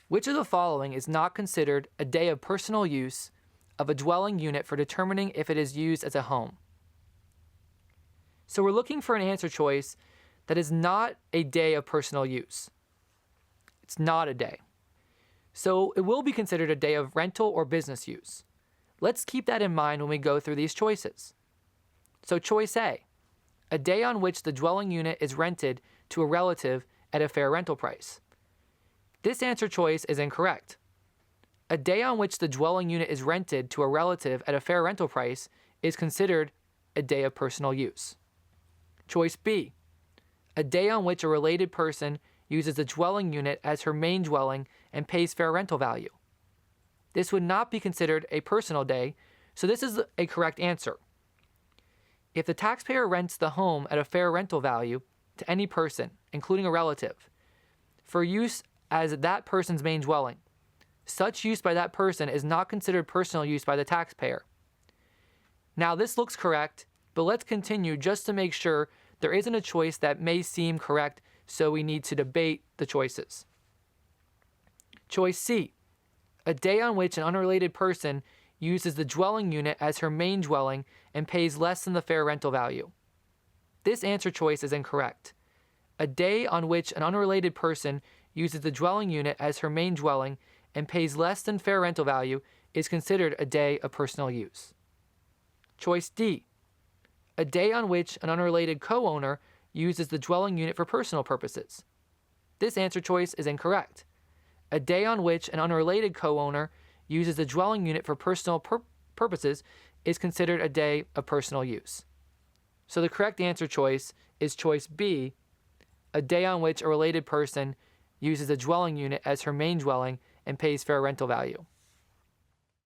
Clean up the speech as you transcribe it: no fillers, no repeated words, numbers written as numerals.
Which of the following is not considered a day of personal use of a dwelling unit for determining if it is used as a home? So we're looking for an answer choice that is not a day of personal use. It's not a day. So it will be considered a day of rental or business use. Let's keep that in mind when we go through these choices. So choice A, a day on which the dwelling unit is rented to a relative at a fair rental price. This answer choice is incorrect. A day on which the dwelling unit is rented to a relative at a fair rental price is considered a day of personal use. Choice B, a day on which a related person uses the dwelling unit as her main dwelling and pays fair rental value. This would not be considered a personal day, so this is a correct answer. If the taxpayer rents the home at a fair rental value to any person, including a relative, for use as that person's main dwelling, such use by that person is not considered personal use by the taxpayer. Now this looks correct, but let's continue just to make sure there isn't a choice that may seem correct, so we need to debate the choices. Choice C, a day on which an unrelated person uses the dwelling unit as her main dwelling and pays less than the fair rental value. This answer choice is incorrect. A day on which an unrelated person uses the dwelling unit as her main dwelling and pays less than fair rental value is considered a day of personal use. Choice D, a day on which an unrelated co-owner uses the dwelling unit for personal purposes. This answer choice is incorrect. A day on which an unrelated co-owner uses the dwelling unit for personal purposes is considered a day of personal use. So the correct answer choice is choice B, a day on which a related person uses a dwelling unit as her main dwelling and pays fair rental value.